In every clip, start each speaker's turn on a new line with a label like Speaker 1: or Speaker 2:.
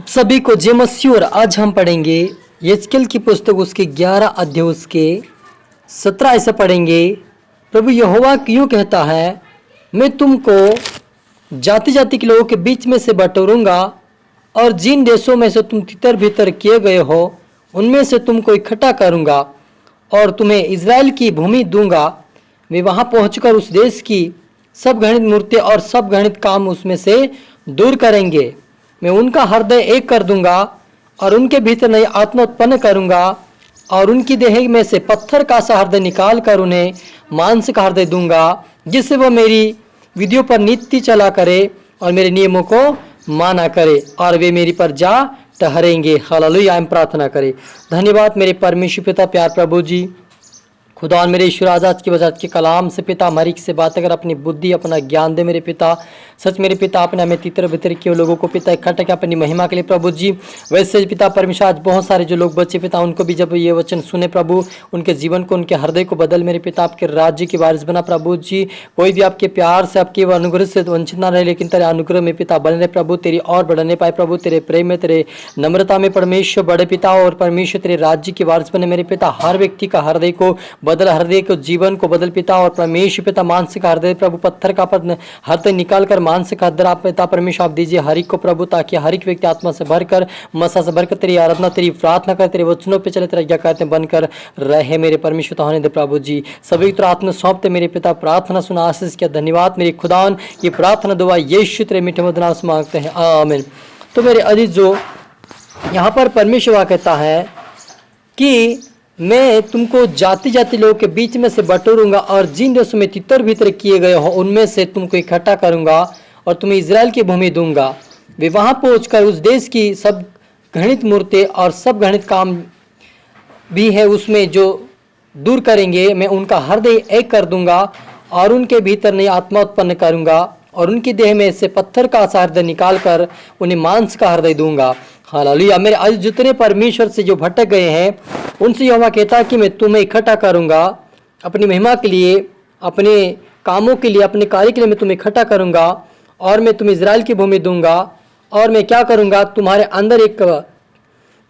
Speaker 1: आप सभी को जय मसीह। और आज हम पढ़ेंगे यहेजकेल की पुस्तक उसके 11 अध्याय उसके 17 ऐसा पढ़ेंगे। प्रभु यहोवा क्यों कहता है, मैं तुमको जाति जाति के लोगों के बीच में से बटोरूंगा और जिन देशों में से तुम तितर भीतर किए गए हो उनमें से तुमको इकट्ठा करूंगा और तुम्हें इज़राइल की भूमि दूंगा। वे वहां पहुंचकर उस देश की सब घृणित मूर्ति और सब घृणित काम उसमें से दूर करेंगे। मैं उनका हृदय एक कर दूंगा और उनके भीतर नई आत्मा उत्पन्न करूंगा और उनकी देह में से पत्थर का सा हृदय निकाल कर उन्हें मांस का हृदय दूंगा, जिससे वह मेरी विधियों पर नित्य चला करे और मेरे नियमों को माना करे और वे मेरी प्रजा ठहरेंगे। हालेलुया। हम प्रार्थना करें। धन्यवाद मेरे परमेश्वर पिता, प्यार प्रभु जी, खुदा मेरे ईश्वर, आज की वजह के कलाम से पिता हमारी से बात अगर अपनी बुद्धि अपना ज्ञान दे मेरे पिता। सच मेरे पिता आपने हमें तितर बितर किए लोगों को पिता इकट्ठा किया अपनी महिमा के लिए प्रभु जी। वैसे पिता परमेश्वर आज बहुत सारे जो लोग बच्चे पिता उनको भी जब ये वचन सुने प्रभु, उनके जीवन को उनके हृदय को बदल मेरे पिता, आपके राज्य की वारिस बना प्रभु जी। कोई भी आपके प्यार से आपके अनुग्रह से वंचित ना रहे, लेकिन तेरे अनुग्रह में पिता बने रहे प्रभु, तेरी और बढ़ने पाए प्रभु, तेरे प्रेम में तेरे नम्रता में परमेश्वर बड़े पिता और परमेश्वर तेरे राज्य की वारिस बने मेरे पिता। हर व्यक्ति का हृदय को बदल, हृदय को जीवन को बदल पिता और परमेश्वर पिता। मानसिक हृदय प्रभु, पत्थर का हृदय निकाल कर मानसिक हृदय आप पिता परमेश्वर आप दीजिए हर एक को प्रभु, ताकि हर एक व्यक्ति आत्मा से भरकर मसा से भरकर तेरी आराधना तेरी प्रार्थना कर तेरे वचनों पे चले, तेरा आज्ञा करते बनकर रहे मेरे परमेश्वर। होने दे प्रभु जी, सभी तो आत्मा सौंपते मेरे पिता। प्रार्थना सुना आशीष किया, धन्यवाद मेरे खुदान। ये प्रार्थना दुआ यीशु तेरे मीठे मधुर नाम से मांगते हैं, आमीन। तो मेरे अजीज, जो यहाँ पर परमेश्वर कहता है कि मैं तुमको जाति जाति लोगों के बीच में से बटोरूंगा और जिन देशों में तितर भीतर किए गए हो उनमें से तुमको इकट्ठा करूंगा और तुम्हें इज़राइल की भूमि दूंगा। वे वहां पहुंचकर उस देश की सब घृणित मूर्ति और सब घृणित काम भी है उसमें जो दूर करेंगे। मैं उनका हृदय एक कर दूंगा और उनके भीतर नई आत्मा उत्पन्न करूंगा और उनकी देह में से पत्थर का सा हृदय निकाल कर उन्हें मांस का हृदय दूंगा। हालेलुया। मेरे आज जितने परमेश्वर से जो भटक गए हैं उनसे यहोवा कहता है कि मैं तुम्हें इकट्ठा करूंगा अपनी महिमा के लिए, अपने कामों के लिए, अपने कार्य के लिए मैं तुम्हें इकट्ठा करूंगा और मैं तुम्हें इज़राइल की भूमि दूंगा। और मैं क्या करूंगा, तुम्हारे अंदर एक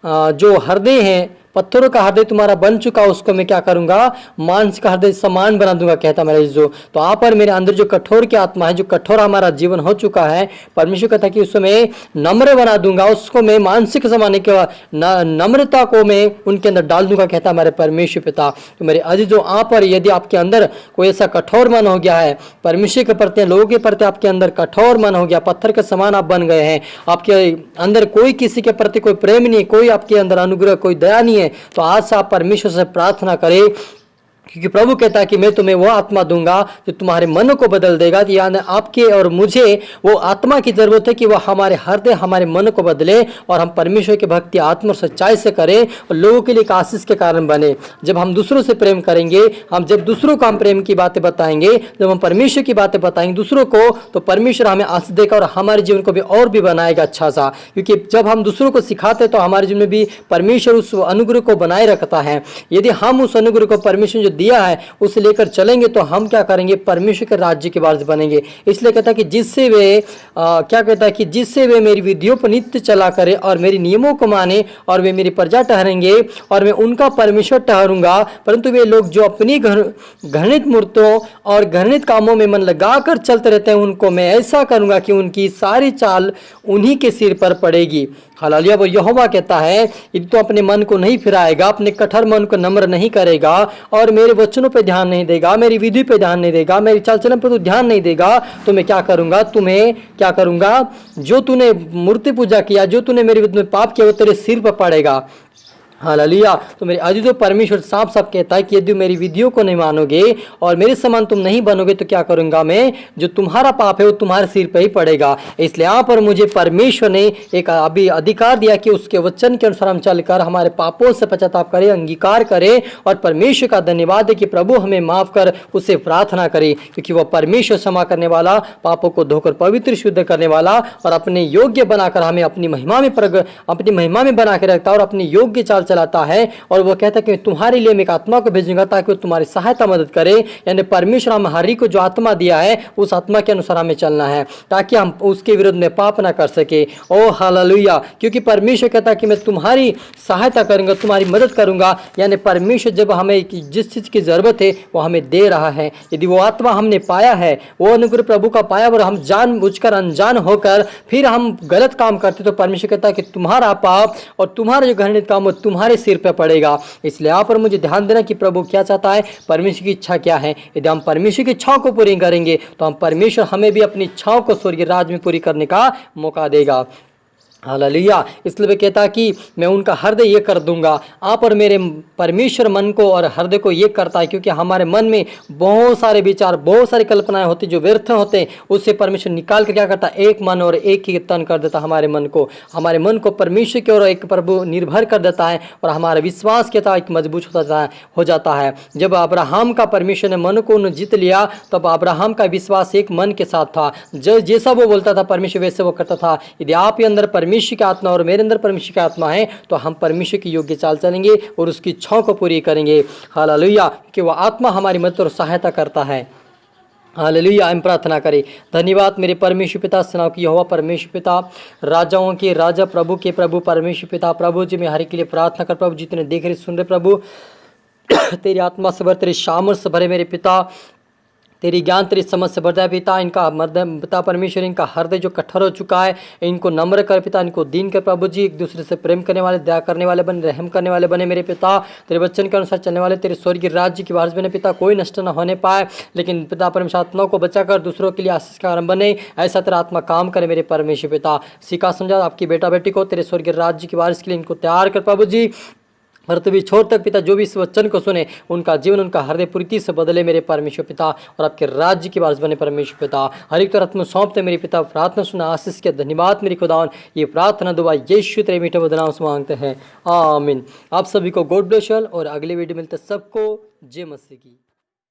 Speaker 1: जो हृदय है, पत्थरों का हृदय तुम्हारा बन चुका उसको मैं क्या करूंगा, मांस का हृदय समान बना दूंगा, कहता मेरा जो। तो आप पर मेरे अंदर जो कठोर की आत्मा है, जो कठोर हमारा जीवन हो चुका है, परमेश्वर कहता है कि उसको मैं नम्र बना दूंगा, उसको मैं मानसिक जमाने के नम्रता को मैं उनके अंदर डाल दूंगा, कहता हमारे परमेश्वर पिता। तो मेरे अजीज, जो आप पर यदि आपके अंदर कोई ऐसा कठोर मन हो गया है, परमेश्वर के प्रति लोगों के प्रति आपके अंदर कठोर मन हो गया, पत्थर के समान आप बन गए हैं, आपके अंदर कोई किसी के प्रति कोई प्रेम नहीं, कोई आपके अंदर अनुग्रह कोई दया नहीं है, तो आज से आप परमेश्वर से प्रार्थना करें, क्योंकि प्रभु कहता है कि मैं तुम्हें वो आत्मा दूंगा जो तुम्हारे मन को बदल देगा। यानी आपके और मुझे वो आत्मा की जरूरत है कि वह हमारे हृदय हमारे मन को बदले और हम परमेश्वर की भक्ति आत्मा और सच्चाई से करें और लोगों के लिए एक आशीष के कारण बने। जब हम दूसरों से प्रेम करेंगे, हम जब दूसरों को हम प्रेम की बातें बताएंगे, जब हम परमेश्वर की बातें बताएंगे दूसरों को, तो परमेश्वर हमें आशीष देगा और हमारे जीवन को भी और भी बनाएगा अच्छा सा। क्योंकि जब हम दूसरों को सिखाते तो हमारे जीवन में भी परमेश्वर उस अनुग्रह को बनाए रखता है। यदि हम उस अनुग्रह को परमेश्वर जो दिया है उसे लेकर चलेंगे तो हम क्या करेंगे, परमेश्वर के राज्य के वारिस बनेंगे। इसलिए कहता है कि जिससे वे क्या कहता है कि जिससे वे मेरी विधियों पर नित्य चला करे और मेरे नियमों को माने और वे मेरी प्रजा ठहरेंगे और मैं उनका परमेश्वर ठहरूंगा। परंतु वे लोग जो अपनी घृणित मूर्तों और घृणित कामों में मन लगाकर चलते रहते हैं, उनको मैं ऐसा करूंगा कि उनकी सारी चाल उन्हीं के सिर पर पड़ेगी। हालेलुया। वो यहोवा कहता है यदि तो अपने मन को नहीं फिराएगा, अपने कठोर मन को नम्र नहीं करेगा और मेरे वचनों पे ध्यान नहीं देगा, मेरी विधि पे ध्यान नहीं देगा, मेरी चाल चलन पे तो ध्यान नहीं देगा, तो मैं क्या करूंगा, तुम्हें क्या करूंगा, जो तूने मूर्ति पूजा किया, जो तूने मेरे विरुद्ध में पाप किया वो तेरे सिर पर पड़ेगा। हालेलुया। तो मेरे अजीजों, परमेश्वर साफ साफ कहता है कि यदि मेरी विधियों को नहीं मानोगे और मेरे समान तुम नहीं बनोगे तो क्या करूंगा मैं, जो तुम्हारा पाप है वो तुम्हारे सिर पे ही पड़ेगा। इसलिए यहाँ पर मुझे परमेश्वर ने एक अभी अधिकार दिया कि उसके वचन के अनुसार हम चलकर हमारे पापों से पश्चाताप करें, अंगीकार करें और परमेश्वर का धन्यवाद है कि प्रभु हमें माफ कर, उससे प्रार्थना करें, क्योंकि वह परमेश्वर क्षमा करने वाला, पापों को धोकर पवित्र शुद्ध करने वाला और अपने योग्य बनाकर हमें अपनी महिमा में बना के रखता है और अपनी योग्य चाल चलाता है और वो कहता है कि मैं तुम्हारे लिए मैं एक आत्मा को भेजूंगा ताकि वो तुम्हारी सहायता मदद करे। यानी परमेश्वर हम हरि को जो आत्मा दिया है उस आत्मा के अनुसार हमें चलना है ताकि हम उसके विरुद्ध में पाप ना कर सके। ओ हालेलुया, क्योंकि परमेश्वर कहता है कि मैं तुम्हारी सहायता करूंगा, तुम्हारी मदद करूंगा। यानी परमेश्वर जब हमें जिस चीज़ की ज़रूरत है वो हमें दे रहा है। यदि वो आत्मा हमने पाया है, वो अनुग्रह प्रभु का पाया और हम जानबूझकर अनजान होकर फिर हम गलत काम करते तो परमेश्वर कहता है कि तुम्हारा पाप और तुम्हारा जो घृणित काम वो तुम्हारे सिर पर पड़ेगा। इसलिए आप और मुझे ध्यान देना कि प्रभु क्या चाहता है, परमेश्वर की इच्छा क्या है। यदि हम परमेश्वर की इच्छाओं को पूरी करेंगे तो हम परमेश्वर हमें भी अपनी इच्छाओं को स्वर्गीय राज्य में पूरी करने का मौका देगा। हालेलुया, इसलिए कहता कि मैं उनका हृदय ये कर दूंगा। आप और मेरे परमेश्वर मन को और हृदय को ये करता है, क्योंकि हमारे मन में बहुत सारे विचार, बहुत सारी कल्पनाएं होती जो व्यर्थ होते हैं, उससे परमेश्वर निकाल कर क्या करता है, एक मन और एक ही तन कर देता हमारे मन को परमेश्वर की ओर एक प्रभु निर्भर कर देता है और हमारा विश्वास के एक मजबूत हो जाता है। जब अब्राहम का परमेश्वर ने मन को जीत लिया तब अब्राहम का विश्वास एक मन के साथ था। जैसा वो बोलता था परमेश्वर वैसे वो करता था। यदि आप अंदर परमेश्वर की आत्मा और मेरे अंदर परमेश्वर की आत्मा है तो हम परमेश्वर की योग्य चाल चलेंगे और उसकी इच्छाओं को पूरी करेंगे। हालेलुया, कि वह आत्मा हमारी मदद और सहायता करता है। हालेलुया, हम प्रार्थना करें। धन्यवाद मेरे परमेश्वर पिता, सेनाओं की यहोवा परमेश्वर पिता, राजाओं के राजा, प्रभु के प्रभु परमेश्वर पिता। प्रभु जी मैं हर के लिए प्रार्थना कर प्रभु, जितने देख रहे सुन रहे प्रभु, तेरी आत्मा से भर, तेरे सामर्थ से भरे मेरे पिता, तेरी ज्ञान तेरी समझ से बढ़ता है पिता। इनका मध्यम पिता परमेश्वर, इनका हृदय जो कठोर हो चुका है इनको नम्र कर पिता, इनको दीन कर प्रभु जी। एक दूसरे से प्रेम करने वाले, दया करने वाले बने, रहम करने वाले बने मेरे पिता। तेरे वचन के अनुसार चलने वाले, तेरे स्वर्गीय राज्य की वारिस बने पिता। कोई नष्ट न होने पाए, लेकिन पिता परमेश्वर आत्माओं को बचाकर दूसरों के लिए आशीष का कारण बने, ऐसा तेरा आत्मा काम करे मेरे परमेश्वर पिता। सिखा समझा आपकी बेटा बेटी को तेरे स्वर्गीय राज्य की वारिस के लिए इनको तैयार कर प्रभु जी। पृथ्वी छोर तक पिता जो भी इस वचन को सुने उनका जीवन, उनका हृदय प्रीति से बदले मेरे परमेश्वर पिता, और आपके राज्य की वारिस बने परमेश्वर पिता। हर एक तरह में सौंपते मेरे पिता, प्रार्थना सुना आशीष के धन्यवाद मेरे खुदावन। ये प्रार्थना दुआ यीशु तेरे मीठे बदनाम से मांगते हैं, आमीन। आप सभी को गॉड ब्लेस यू और अगले वीडियो मिलते सबको जय मसीह की।